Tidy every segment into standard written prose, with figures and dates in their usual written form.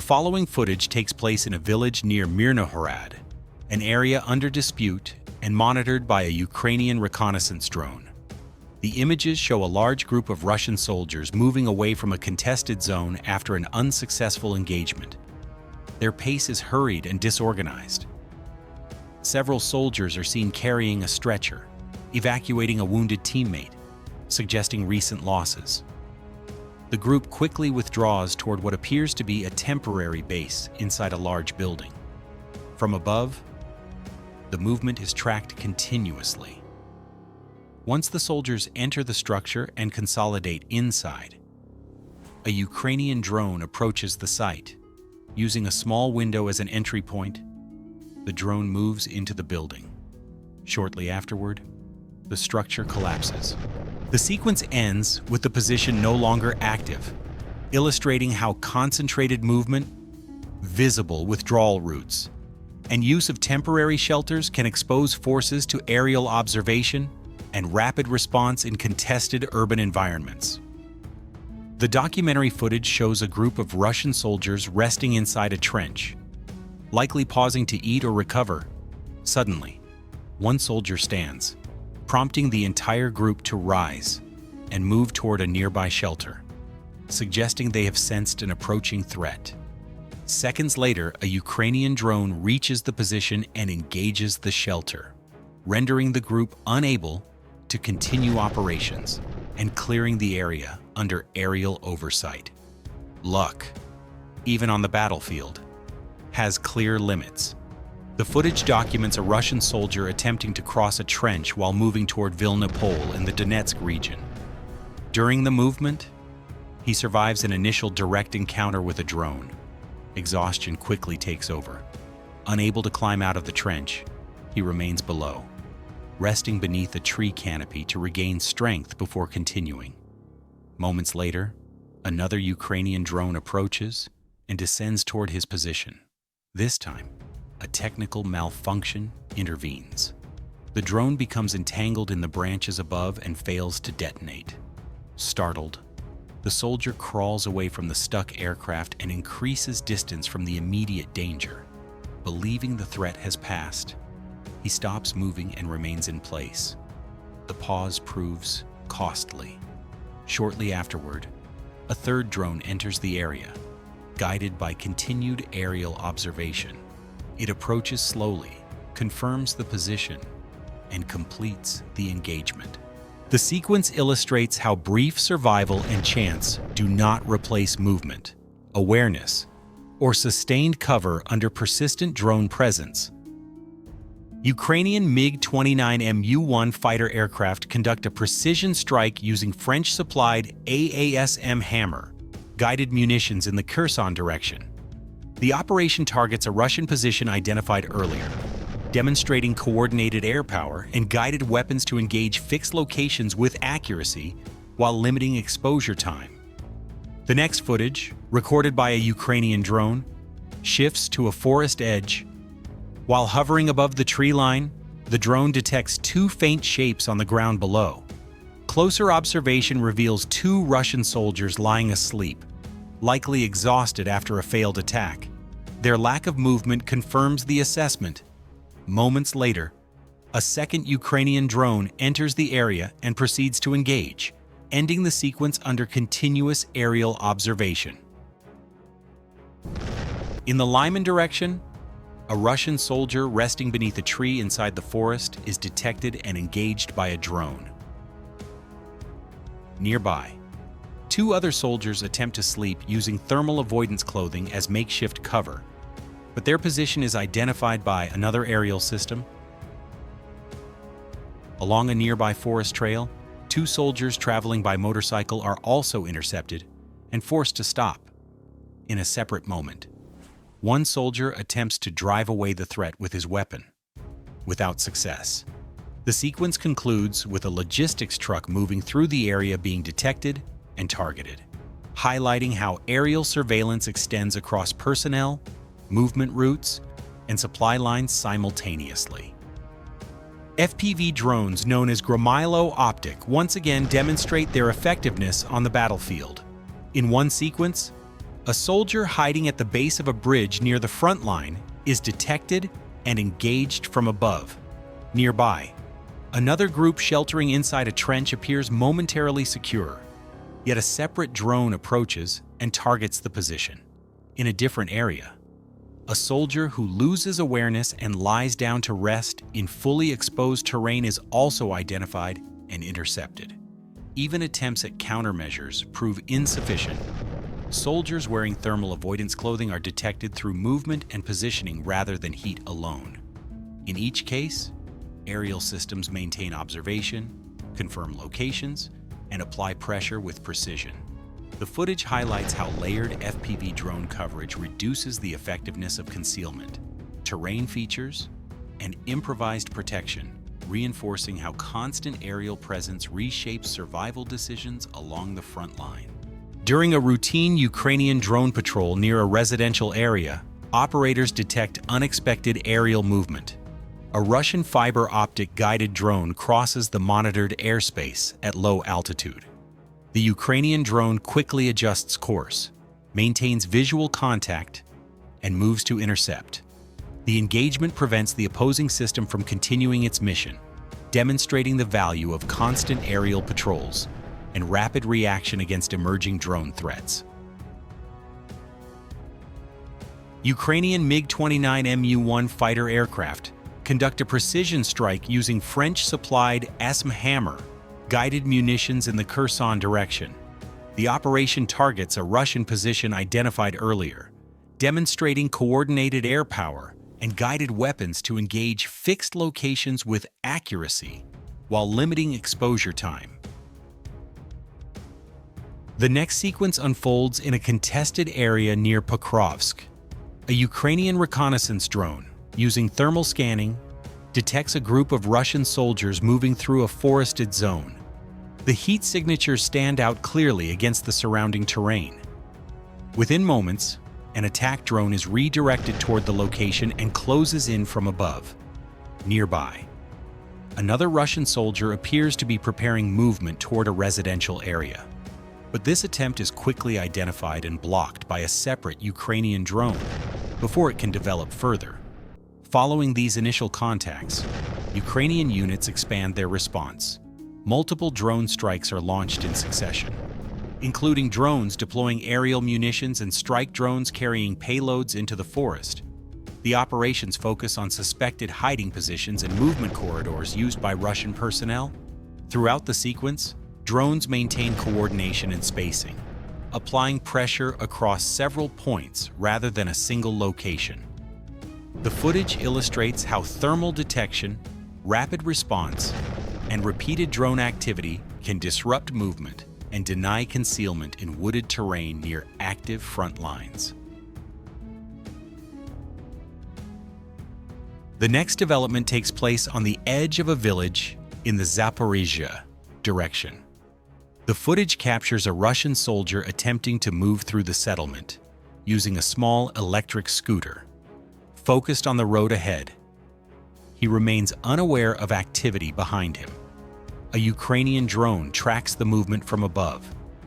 The following footage takes place in a village near Mirnohorad, an area under dispute and monitored by a Ukrainian reconnaissance drone. The images show a large group of Russian soldiers moving away from a contested zone after an unsuccessful engagement. Their pace is hurried and disorganized. Several soldiers are seen carrying a stretcher, evacuating a wounded teammate, suggesting recent losses. The group quickly withdraws toward what appears to be a temporary base inside a large building. From above, the movement is tracked continuously. Once the soldiers enter the structure and consolidate inside, a Ukrainian drone approaches the site. Using a small window as an entry point, the drone moves into the building. Shortly afterward, the structure collapses. The sequence ends with the position no longer active, illustrating how concentrated movement, visible withdrawal routes, and use of temporary shelters can expose forces to aerial observation and rapid response in contested urban environments. The documentary footage shows a group of Russian soldiers resting inside a trench, likely pausing to eat or recover. Suddenly, one soldier stands, prompting the entire group to rise and move toward a nearby shelter, suggesting they have sensed an approaching threat. Seconds later, a Ukrainian drone reaches the position and engages the shelter, rendering the group unable to continue operations and clearing the area under aerial oversight. Luck, even on the battlefield, has clear limits. The footage documents a Russian soldier attempting to cross a trench while moving toward Vilna Pole in the Donetsk region. During the movement, he survives an initial direct encounter with a drone. Exhaustion quickly takes over. Unable to climb out of the trench, he remains below, resting beneath a tree canopy to regain strength before continuing. Moments later, another Ukrainian drone approaches and descends toward his position. This time, a technical malfunction intervenes. The drone becomes entangled in the branches above and fails to detonate. Startled, the soldier crawls away from the stuck aircraft and increases distance from the immediate danger. Believing the threat has passed, he stops moving and remains in place. The pause proves costly. Shortly afterward, a third drone enters the area, guided by continued aerial observation. It approaches slowly, confirms the position, and completes the engagement. The sequence illustrates how brief survival and chance do not replace movement, awareness, or sustained cover under persistent drone presence. Ukrainian MiG-29 Mu-1 fighter aircraft conduct a precision strike using French-supplied AASM Hammer guided munitions in the Kherson direction. The operation targets a Russian position identified earlier, demonstrating coordinated air power and guided weapons to engage fixed locations with accuracy while limiting exposure time. The next footage, recorded by a Ukrainian drone, shifts to a forest edge. While hovering above the tree line, the drone detects two faint shapes on the ground below. Closer observation reveals two Russian soldiers lying asleep, likely exhausted after a failed attack. Their lack of movement confirms the assessment. Moments later, a second Ukrainian drone enters the area and proceeds to engage, ending the sequence under continuous aerial observation. In the Lyman direction, a Russian soldier resting beneath a tree inside the forest is detected and engaged by a drone. Nearby, two other soldiers attempt to sleep using thermal avoidance clothing as makeshift cover, but their position is identified by another aerial system. Along a nearby forest trail, two soldiers traveling by motorcycle are also intercepted and forced to stop. In a separate moment, one soldier attempts to drive away the threat with his weapon, without success. The sequence concludes with a logistics truck moving through the area being detected and targeted, highlighting how aerial surveillance extends across personnel, movement routes, and supply lines simultaneously. FPV drones known as Gromilo Optic once again demonstrate their effectiveness on the battlefield. In one sequence, A soldier hiding at the base of a bridge near the front line is detected and engaged from above. Nearby, another group sheltering inside a trench appears momentarily secure, yet a separate drone approaches and targets the position. In a different area, a soldier who loses awareness and lies down to rest in fully exposed terrain is also identified and intercepted. Even attempts at countermeasures prove insufficient. Soldiers wearing thermal avoidance clothing are detected through movement and positioning rather than heat alone. In each case, aerial systems maintain observation, confirm locations, and apply pressure with precision. The footage highlights how layered FPV drone coverage reduces the effectiveness of concealment, terrain features, and improvised protection, reinforcing how constant aerial presence reshapes survival decisions along the front line. During a routine Ukrainian drone patrol near a residential area, operators detect unexpected aerial movement. A Russian fiber optic guided drone crosses the monitored airspace at low altitude. The Ukrainian drone quickly adjusts course, maintains visual contact, and moves to intercept. The engagement prevents the opposing system from continuing its mission, demonstrating the value of constant aerial patrols and rapid reaction against emerging drone threats. Ukrainian MiG-29 Mu-1 fighter aircraft conduct a precision strike using French-supplied ASM Hammer guided munitions in the Kherson direction. The operation targets a Russian position identified earlier, demonstrating coordinated air power and guided weapons to engage fixed locations with accuracy while limiting exposure time. The next sequence unfolds in a contested area near Pokrovsk. A Ukrainian reconnaissance drone, using thermal scanning, detects a group of Russian soldiers moving through a forested zone. The heat signatures stand out clearly against the surrounding terrain. Within moments, an attack drone is redirected toward the location and closes in from above. Nearby, another Russian soldier appears to be preparing movement toward a residential area. But this attempt is quickly identified and blocked by a separate Ukrainian drone before it can develop further. Following these initial contacts, Ukrainian units expand their response. Multiple drone strikes are launched in succession, including drones deploying aerial munitions and strike drones carrying payloads into the forest. The operations focus on suspected hiding positions and movement corridors used by Russian personnel. Throughout the sequence, drones maintain coordination and spacing, applying pressure across several points rather than a single location. The footage illustrates how thermal detection, rapid response, and repeated drone activity can disrupt movement and deny concealment in wooded terrain near active front lines. The next development takes place on the edge of a village in the Zaporizhzhia direction. The footage captures a Russian soldier attempting to move through the settlement using a small electric scooter. Focused on the road ahead, he remains unaware of activity behind him. A Ukrainian drone tracks the movement from above,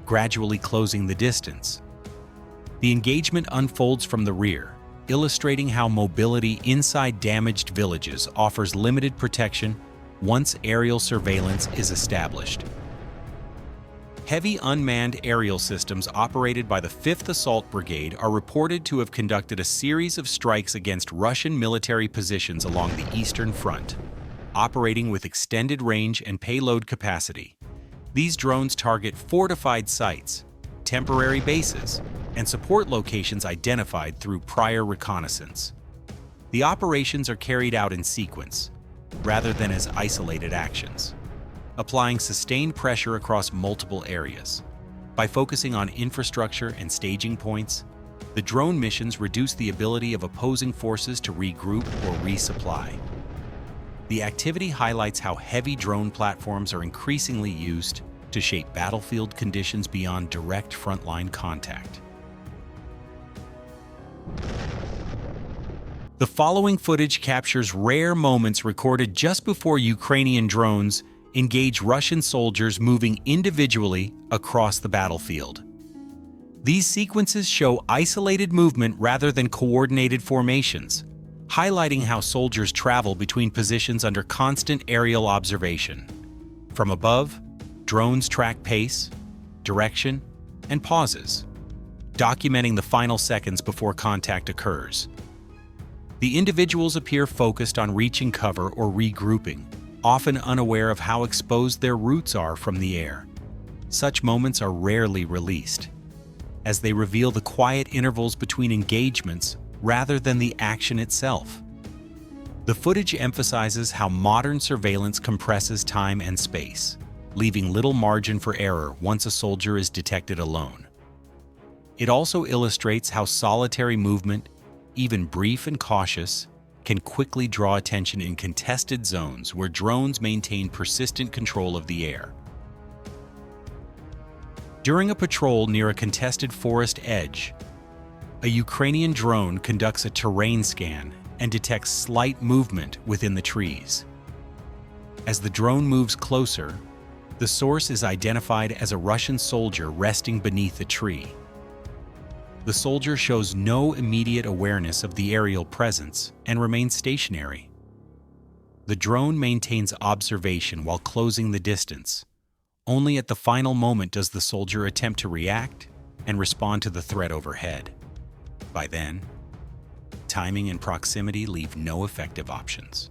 gradually closing the distance. The engagement unfolds from the rear, illustrating how mobility inside damaged villages offers limited protection once aerial surveillance is established. Heavy unmanned aerial systems operated by the 5th Assault Brigade are reported to have conducted a series of strikes against Russian military positions along the Eastern Front, operating with extended range and payload capacity. These drones target fortified sites, temporary bases, and support locations identified through prior reconnaissance. The operations are carried out in sequence, rather than as isolated actions, applying sustained pressure across multiple areas. By focusing on infrastructure and staging points, the drone missions reduce the ability of opposing forces to regroup or resupply. The activity highlights how heavy drone platforms are increasingly used to shape battlefield conditions beyond direct frontline contact. The following footage captures rare moments recorded just before Ukrainian drones engage Russian soldiers moving individually across the battlefield. These sequences show isolated movement rather than coordinated formations, highlighting how soldiers travel between positions under constant aerial observation. From above, drones track pace, direction, and pauses, documenting the final seconds before contact occurs. The individuals appear focused on reaching cover or regrouping, often unaware of how exposed their routes are from the air. Such moments are rarely released, as they reveal the quiet intervals between engagements rather than the action itself. The footage emphasizes how modern surveillance compresses time and space, leaving little margin for error once a soldier is detected alone. It also illustrates how solitary movement, even brief and cautious, can quickly draw attention in contested zones where drones maintain persistent control of the air. During a patrol near a contested forest edge, a Ukrainian drone conducts a terrain scan and detects slight movement within the trees. As the drone moves closer, the source is identified as a Russian soldier resting beneath a tree. The soldier shows no immediate awareness of the aerial presence and remains stationary. The drone maintains observation while closing the distance. Only at the final moment does the soldier attempt to react and respond to the threat overhead. By then, timing and proximity leave no effective options.